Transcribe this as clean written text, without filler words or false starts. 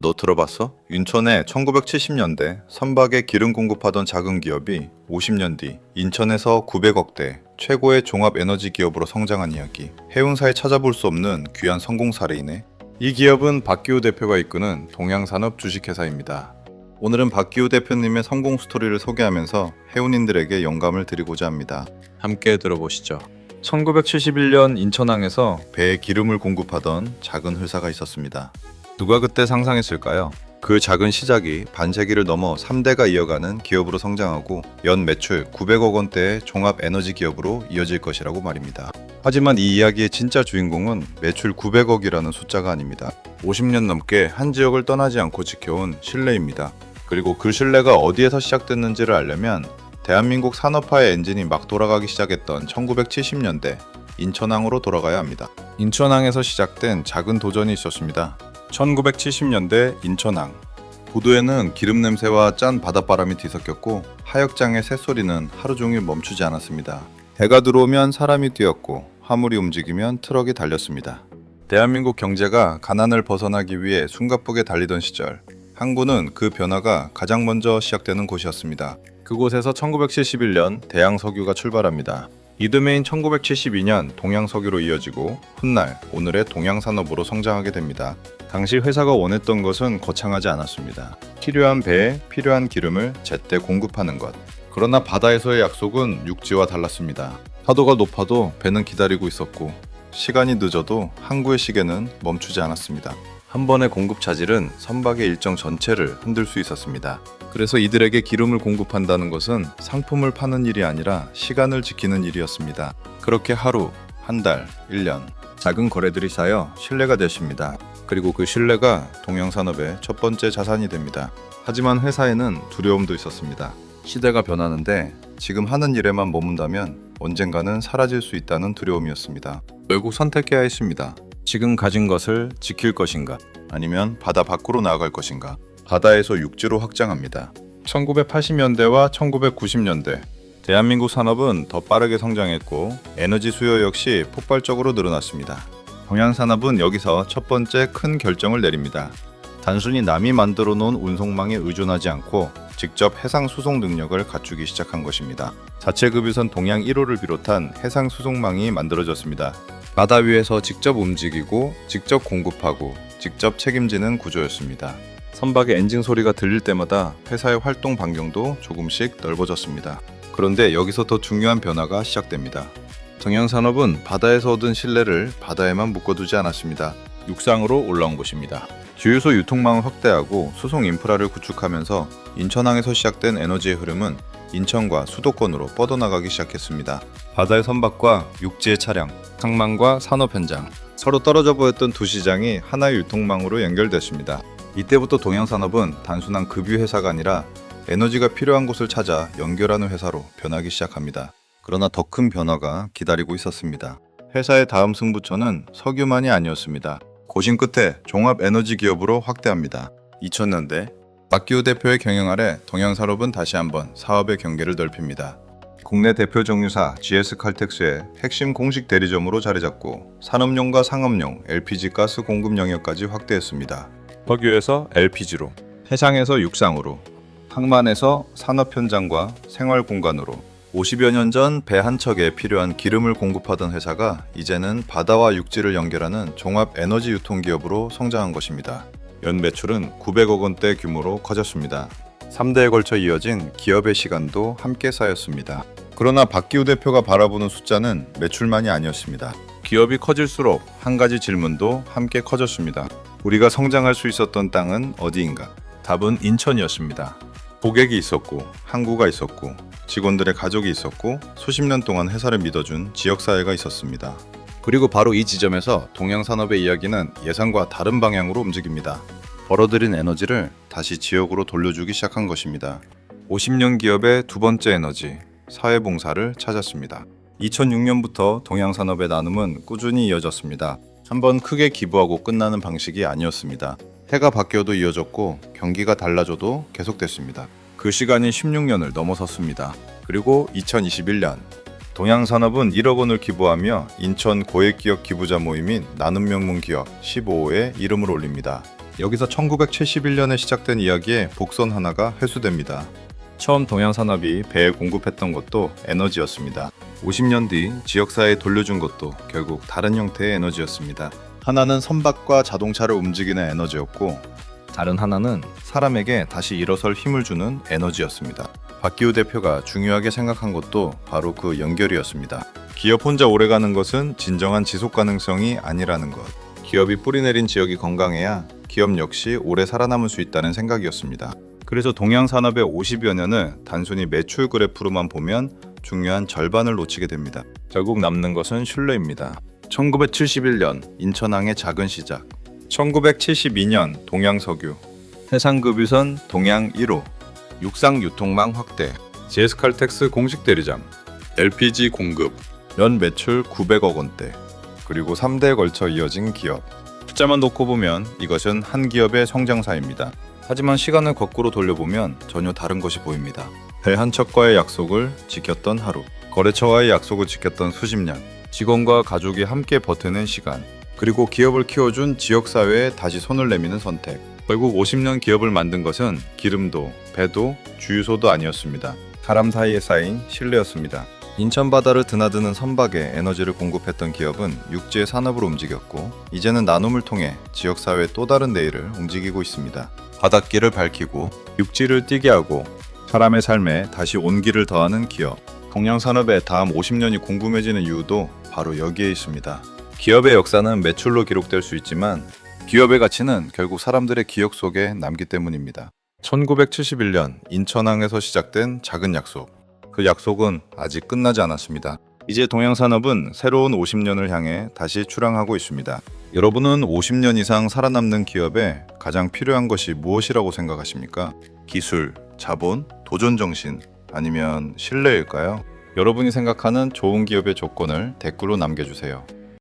너 들어봤어? 인천에 1970년대 선박에 기름 공급하던 작은 기업이 50년 뒤 인천에서 900억대 최고의 종합 에너지 기업으로 성장한 이야기. 해운사에 찾아볼 수 없는 귀한 성공 사례이네. 이 기업은 박기우 대표가 이끄는 동양산업 주식회사입니다. 오늘은 박기우 대표님의 성공 스토리를 소개하면서 해운인들에게 영감을 드리고자 합니다. 함께 들어보시죠. 1971년 인천항에서 배에 기름을 공급하던 작은 회사가 있었습니다. 누가 그때 상상했을까요? 그 작은 시작이 반세기를 넘어 3대가 이어가는 기업으로 성장하고 연 매출 900억 원대의 종합 에너지 기업으로 이어질 것이라고 말입니다. 하지만 이 이야기의 진짜 주인공은 매출 900억이라는 숫자가 아닙니다. 50년 넘게 한 지역을 떠나지 않고 지켜온 신뢰입니다. 그리고 그 신뢰가 어디에서 시작됐는지를 알려면 대한민국 산업화의 엔진이 막 돌아가기 시작했던 1970년대 인천항으로 돌아가야 합니다. 인천항에서 시작된 작은 도전이 있었습니다. 1970년대 인천항. 보도에는 기름 냄새와 짠 바닷바람이 뒤섞였고 하역장의 새소리는 하루 종일 멈추지 않았습니다. 해가 들어오면 사람이 뛰었고 화물이 움직이면 트럭이 달렸습니다. 대한민국 경제가 가난을 벗어나기 위해 숨가쁘게 달리던 시절, 항구는 그 변화가 가장 먼저 시작되는 곳이었습니다. 그곳에서 1971년 대양석유가 출발합니다. 이듬해인 1972년 동양석유로 이어지고 훗날 오늘의 동양산업으로 성장하게 됩니다. 당시 회사가 원했던 것은 거창하지 않았습니다. 필요한 배에 필요한 기름을 제때 공급하는 것. 그러나 바다에서의 약속은 육지와 달랐습니다. 파도가 높아도 배는 기다리고 있었고 시간이 늦어도 항구의 시계는 멈추지 않았습니다. 한 번의 공급 차질은 선박의 일정 전체를 흔들 수 있었습니다. 그래서 이들에게 기름을 공급한다는 것은 상품을 파는 일이 아니라 시간을 지키는 일이었습니다. 그렇게 하루, 한 달, 1년 작은 거래들이 쌓여 신뢰가 되십니다. 그리고 그 신뢰가 동양산업의 첫 번째 자산이 됩니다. 하지만 회사에는 두려움도 있었습니다. 시대가 변하는데 지금 하는 일에만 머문다면 언젠가는 사라질 수 있다는 두려움이었습니다. 결국 선택해야 했습니다. 지금 가진 것을 지킬 것인가, 아니면 바다 밖으로 나아갈 것인가. 바다에서 육지로 확장합니다. 1980년대와 1990년대 대한민국 산업은 더 빠르게 성장했고 에너지 수요 역시 폭발적으로 늘어났습니다. 동양산업은 여기서 첫 번째 큰 결정을 내립니다. 단순히 남이 만들어 놓은 운송망에 의존하지 않고 직접 해상 수송 능력을 갖추기 시작한 것입니다. 자체급유선 동양 1호를 비롯한 해상 수송망이 만들어졌습니다. 바다 위에서 직접 움직이고 직접 공급하고 직접 책임지는 구조였습니다. 선박의 엔진 소리가 들릴 때마다 회사의 활동 반경도 조금씩 넓어졌습니다. 그런데 여기서 더 중요한 변화가 시작됩니다. 동양산업은 바다에서 얻은 신뢰를 바다에만 묶어두지 않았습니다. 육상으로 올라온 곳입니다. 주유소 유통망을 확대하고 수송 인프라를 구축하면서 인천항에서 시작된 에너지의 흐름은 인천과 수도권으로 뻗어나가기 시작했습니다. 바다의 선박과 육지의 차량, 항만과 산업 현장, 서로 떨어져 보였던 두 시장이 하나의 유통망으로 연결됐습니다. 이때부터 동양산업은 단순한 급유 회사가 아니라 에너지가 필요한 곳을 찾아 연결하는 회사로 변하기 시작합니다. 그러나 더 큰 변화가 기다리고 있었습니다. 회사의 다음 승부처는 석유만이 아니었습니다. 고심 끝에 종합 에너지 기업으로 확대합니다. 2000년대 박기우 대표의 경영 아래 동양산업은 다시 한번 사업의 경계를 넓힙니다. 국내 대표 정유사 GS칼텍스의 핵심 공식 대리점으로 자리잡고 산업용과 상업용 LPG 가스 공급 영역까지 확대했습니다. 석유에서 LPG로, 해상에서 육상으로, 항만에서 산업 현장과 생활 공간으로 50여 년 전 배 한 척에 필요한 기름을 공급하던 회사가 이제는 바다와 육지를 연결하는 종합 에너지 유통 기업으로 성장한 것입니다. 연 매출은 900억 원대 규모로 커졌습니다. 3대에 걸쳐 이어진 기업의 시간도 함께 쌓였습니다. 그러나 박기우 대표가 바라보는 숫자는 매출만이 아니었습니다. 기업이 커질수록 한 가지 질문도 함께 커졌습니다. 우리가 성장할 수 있었던 땅은 어디인가? 답은 인천이었습니다. 고객이 있었고, 항구가 있었고, 직원들의 가족이 있었고, 수십 년 동안 회사를 믿어준 지역사회가 있었습니다. 그리고 바로 이 지점에서 동양산업의 이야기는 예상과 다른 방향으로 움직입니다. 벌어들인 에너지를 다시 지역으로 돌려주기 시작한 것입니다. 50년 기업의 두 번째 에너지, 사회봉사를 찾았습니다. 2006년부터 동양산업의 나눔은 꾸준히 이어졌습니다. 한번 크게 기부하고 끝나는 방식이 아니었습니다. 해가 바뀌어도 이어졌고 경기가 달라져도 계속됐습니다. 그 시간이 16년을 넘어섰습니다. 그리고 2021년 동양산업은 1억 원을 기부하며 인천 고액기업 기부자 모임인 나눔명문기업 15호에 이름을 올립니다. 여기서 1971년에 시작된 이야기에 복선 하나가 회수됩니다. 처음 동양산업이 배에 공급했던 것도 에너지였습니다. 50년 뒤 지역사회에 돌려준 것도 결국 다른 형태의 에너지였습니다. 하나는 선박과 자동차를 움직이는 에너지였고 다른 하나는 사람에게 다시 일어설 힘을 주는 에너지였습니다. 박기우 대표가 중요하게 생각한 것도 바로 그 연결이었습니다. 기업 혼자 오래가는 것은 진정한 지속 가능성이 아니라는 것. 기업이 뿌리내린 지역이 건강해야 기업 역시 오래 살아남을 수 있다는 생각이었습니다. 그래서 동양산업의 50여 년을 단순히 매출 그래프로만 보면 중요한 절반을 놓치게 됩니다. 결국 남는 것은 신뢰입니다. 1971년 인천항의 작은 시작, 1972년 동양석유, 해상급유선 동양 1호, 육상 유통망 확대, GS칼텍스 공식 대리점, LPG 공급, 연 매출 900억 원대, 그리고 3대에 걸쳐 이어진 기업. 숫자만 놓고 보면 이것은 한 기업의 성장사입니다. 하지만 시간을 거꾸로 돌려보면 전혀 다른 것이 보입니다. 배 한 척과의 약속을 지켰던 하루, 거래처와의 약속을 지켰던 수십 년, 직원과 가족이 함께 버티는 시간, 그리고 기업을 키워준 지역사회에 다시 손을 내미는 선택. 결국 50년 기업을 만든 것은 기름도, 배도, 주유소도 아니었습니다. 사람 사이에 쌓인 신뢰였습니다. 인천 바다를 드나드는 선박에 에너지를 공급했던 기업은 육지의 산업으로 움직였고 이제는 나눔을 통해 지역사회의 또 다른 내일을 움직이고 있습니다. 바닷길을 밝히고 육지를 뛰게 하고 사람의 삶에 다시 온기를 더하는 기업. 동양산업의 다음 50년이 궁금해지는 이유도 바로 여기에 있습니다. 기업의 역사는 매출로 기록될 수 있지만 기업의 가치는 결국 사람들의 기억 속에 남기 때문입니다. 1971년 인천항에서 시작된 작은 약속. 그 약속은 아직 끝나지 않았습니다. 이제 동양산업은 새로운 50년을 향해 다시 출항하고 있습니다. 여러분은 50년 이상 살아남는 기업에 가장 필요한 것이 무엇이라고 생각하십니까? 기술, 자본, 도전정신, 아니면 신뢰일까요? 여러분이 생각하는 좋은 기업의 조건을 댓글로 남겨주세요.